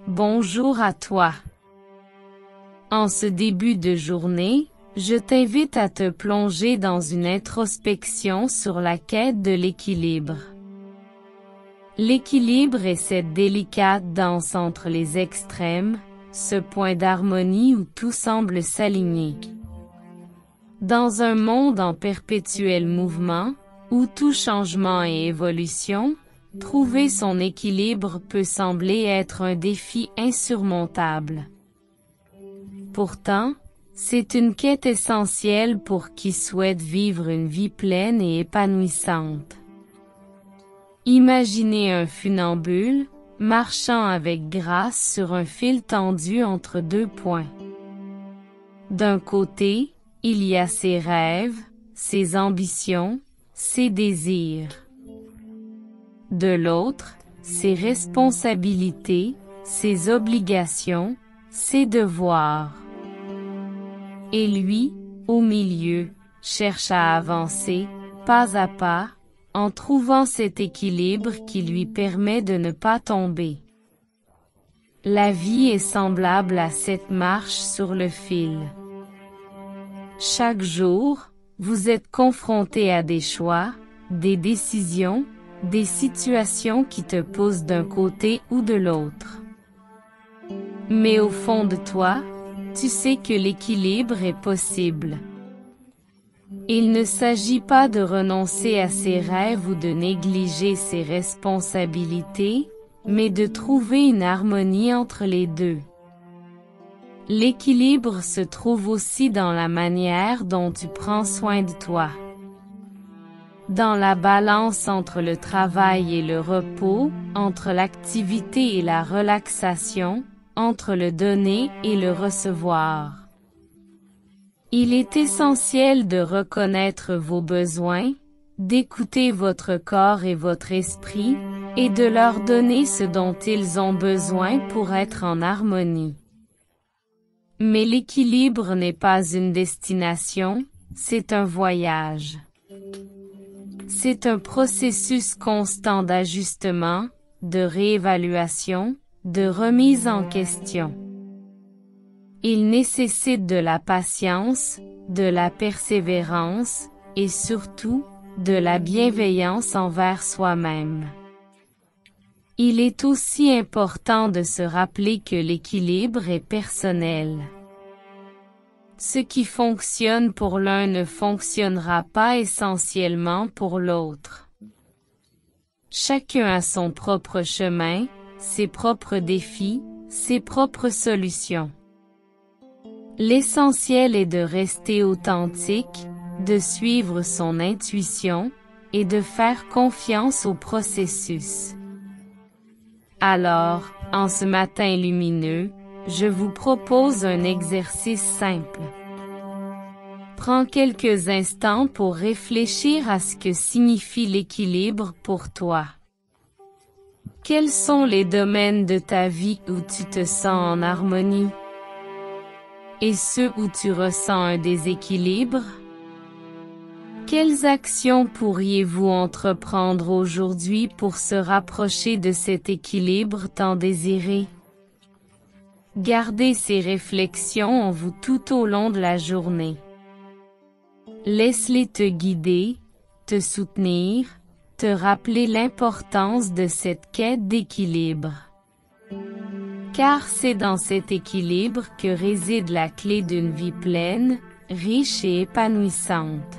Bonjour à toi. En ce début de journée, je t'invite à te plonger dans une introspection sur la quête de l'équilibre. L'équilibre est cette délicate danse entre les extrêmes, ce point d'harmonie où tout semble s'aligner. Dans un monde en perpétuel mouvement, où tout changement et évolution, trouver son équilibre peut sembler être un défi insurmontable. Pourtant, c'est une quête essentielle pour qui souhaite vivre une vie pleine et épanouissante. Imaginez un funambule, marchant avec grâce sur un fil tendu entre deux points. D'un côté, il y a ses rêves, ses ambitions, ses désirs. De l'autre, ses responsabilités, ses obligations, ses devoirs. Et lui, au milieu, cherche à avancer, pas à pas, en trouvant cet équilibre qui lui permet de ne pas tomber. La vie est semblable à cette marche sur le fil. Chaque jour, vous êtes confronté à des choix, des décisions, des situations qui te poussent d'un côté ou de l'autre. Mais au fond de toi, tu sais que l'équilibre est possible. Il ne s'agit pas de renoncer à ses rêves ou de négliger ses responsabilités, mais de trouver une harmonie entre les deux. L'équilibre se trouve aussi dans la manière dont tu prends soin de toi. Dans la balance entre le travail et le repos, entre l'activité et la relaxation, entre le donner et le recevoir. Il est essentiel de reconnaître vos besoins, d'écouter votre corps et votre esprit, et de leur donner ce dont ils ont besoin pour être en harmonie. Mais l'équilibre n'est pas une destination, c'est un voyage. C'est un processus constant d'ajustement, de réévaluation, de remise en question. Il nécessite de la patience, de la persévérance, et surtout, de la bienveillance envers soi-même. Il est aussi important de se rappeler que l'équilibre est personnel. Ce qui fonctionne pour l'un ne fonctionnera pas essentiellement pour l'autre. Chacun a son propre chemin, ses propres défis, ses propres solutions. L'essentiel est de rester authentique, de suivre son intuition, et de faire confiance au processus. Alors, en ce matin lumineux, je vous propose un exercice simple. Prends quelques instants pour réfléchir à ce que signifie l'équilibre pour toi. Quels sont les domaines de ta vie où tu te sens en harmonie? Et ceux où tu ressens un déséquilibre? Quelles actions pourriez-vous entreprendre aujourd'hui pour se rapprocher de cet équilibre tant désiré? Gardez ces réflexions en vous tout au long de la journée. Laisse-les te guider, te soutenir, te rappeler l'importance de cette quête d'équilibre. Car c'est dans cet équilibre que réside la clé d'une vie pleine, riche et épanouissante.